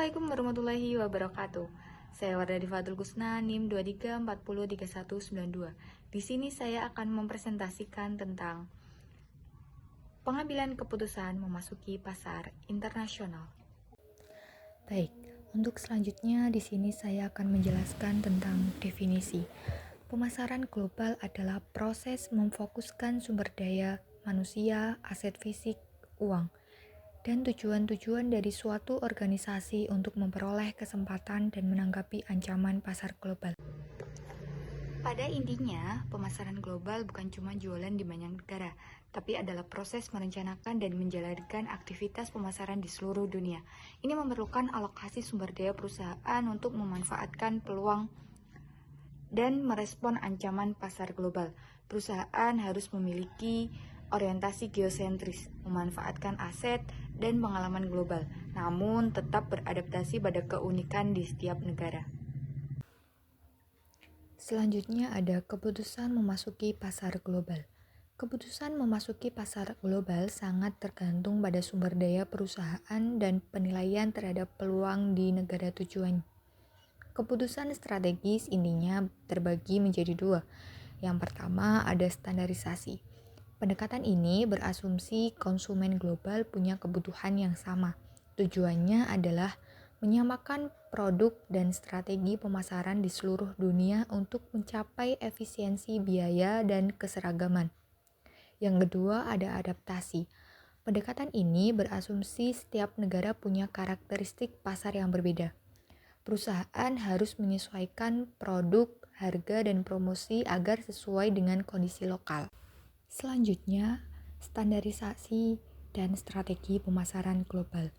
Assalamualaikum warahmatullahi wabarakatuh. Saya Wardani Fatul Kusna, NIM 23403192. Di sini saya akan mempresentasikan tentang pengambilan keputusan memasuki pasar internasional. Baik, untuk selanjutnya di sini saya akan menjelaskan tentang definisi. Pemasaran global adalah proses memfokuskan sumber daya manusia, aset fisik, uang, dan tujuan-tujuan dari suatu organisasi untuk memperoleh kesempatan dan menanggapi ancaman pasar global. Pada intinya, pemasaran global bukan cuma jualan di banyak negara, tapi adalah proses merencanakan dan menjalankan aktivitas pemasaran di seluruh dunia. Ini memerlukan alokasi sumber daya perusahaan untuk memanfaatkan peluang dan merespon ancaman pasar global. Perusahaan harus memiliki orientasi geosentris, memanfaatkan aset dan pengalaman global, namun tetap beradaptasi pada keunikan di setiap negara. Selanjutnya ada keputusan memasuki pasar global. Keputusan memasuki pasar global sangat tergantung pada sumber daya perusahaan dan penilaian terhadap peluang di negara tujuan. Keputusan strategis intinya terbagi menjadi dua. Yang pertama ada standarisasi. Pendekatan ini berasumsi konsumen global punya kebutuhan yang sama. Tujuannya adalah menyamakan produk dan strategi pemasaran di seluruh dunia untuk mencapai efisiensi biaya dan keseragaman. Yang kedua ada adaptasi. Pendekatan ini berasumsi setiap negara punya karakteristik pasar yang berbeda. Perusahaan harus menyesuaikan produk, harga, dan promosi agar sesuai dengan kondisi lokal. Selanjutnya, standarisasi dan strategi pemasaran global.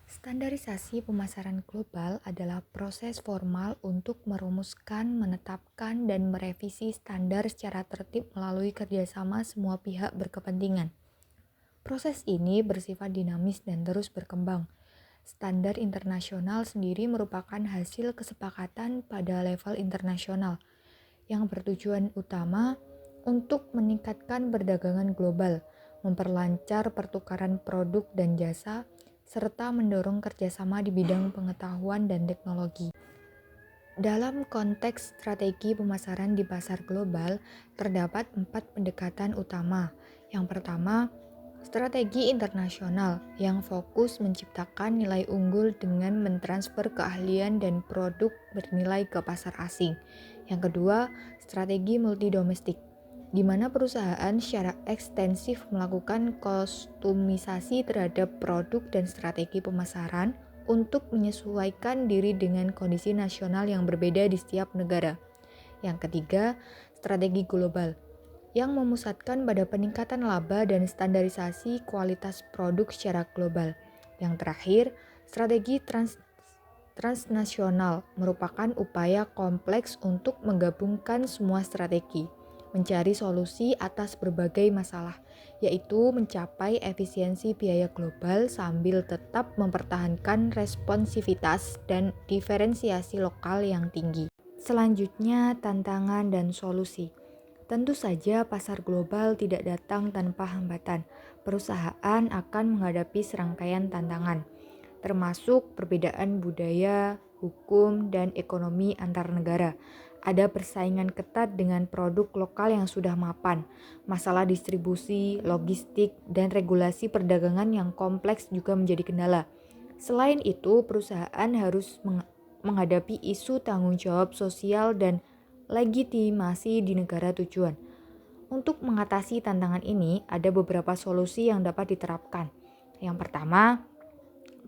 Standarisasi pemasaran global adalah proses formal untuk merumuskan, menetapkan, dan merevisi standar secara tertib melalui kerjasama semua pihak berkepentingan. Proses ini bersifat dinamis dan terus berkembang. Standar internasional sendiri merupakan hasil kesepakatan pada level internasional yang bertujuan utama untuk meningkatkan perdagangan global, memperlancar pertukaran produk dan jasa, serta mendorong kerjasama di bidang pengetahuan dan teknologi. Dalam konteks strategi pemasaran di pasar global, terdapat 4 pendekatan utama. Yang pertama, strategi internasional yang fokus menciptakan nilai unggul dengan mentransfer keahlian dan produk bernilai ke pasar asing. Yang kedua, strategi multidomestik, di mana perusahaan secara ekstensif melakukan kostumisasi terhadap produk dan strategi pemasaran untuk menyesuaikan diri dengan kondisi nasional yang berbeda di setiap negara. Yang ketiga, strategi global, yang memusatkan pada peningkatan laba dan standarisasi kualitas produk secara global. Yang terakhir, strategi transnasional merupakan upaya kompleks untuk menggabungkan semua strategi, mencari solusi atas berbagai masalah, yaitu mencapai efisiensi biaya global sambil tetap mempertahankan responsivitas dan diferensiasi lokal yang tinggi. Selanjutnya, tantangan dan solusi. Tentu saja pasar global tidak datang tanpa hambatan. Perusahaan akan menghadapi serangkaian tantangan, termasuk perbedaan budaya, hukum, dan ekonomi antar negara. Ada persaingan ketat dengan produk lokal yang sudah mapan, masalah distribusi, logistik, dan regulasi perdagangan yang kompleks juga menjadi kendala. Selain itu, perusahaan harus menghadapi isu tanggung jawab sosial dan legitimasi di negara tujuan. Untuk mengatasi tantangan ini, ada beberapa solusi yang dapat diterapkan. Yang pertama,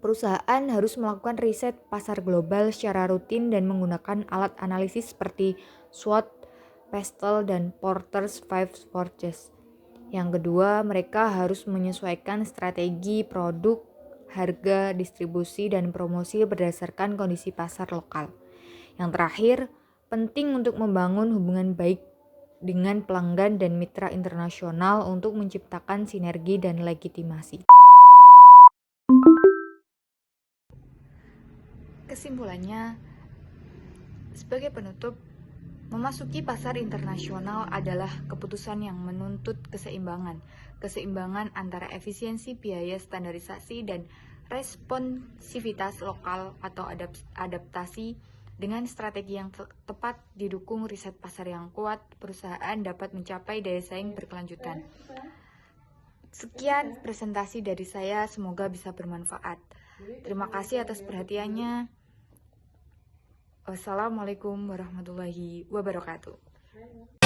perusahaan harus melakukan riset pasar global secara rutin dan menggunakan alat analisis seperti SWOT, Pestel, dan Porter's Five Forces. Yang kedua, mereka harus menyesuaikan strategi produk, harga, distribusi, dan promosi berdasarkan kondisi pasar lokal. Yang terakhir, penting untuk membangun hubungan baik dengan pelanggan dan mitra internasional untuk menciptakan sinergi dan legitimasi. Kesimpulannya, sebagai penutup, memasuki pasar internasional adalah keputusan yang menuntut keseimbangan antara efisiensi biaya, standarisasi, dan responsivitas lokal atau adaptasi. Dengan strategi yang tepat didukung riset pasar yang kuat, perusahaan dapat mencapai daya saing berkelanjutan. Sekian presentasi dari saya, semoga bisa bermanfaat. Terima kasih atas perhatiannya. Wassalamualaikum warahmatullahi wabarakatuh.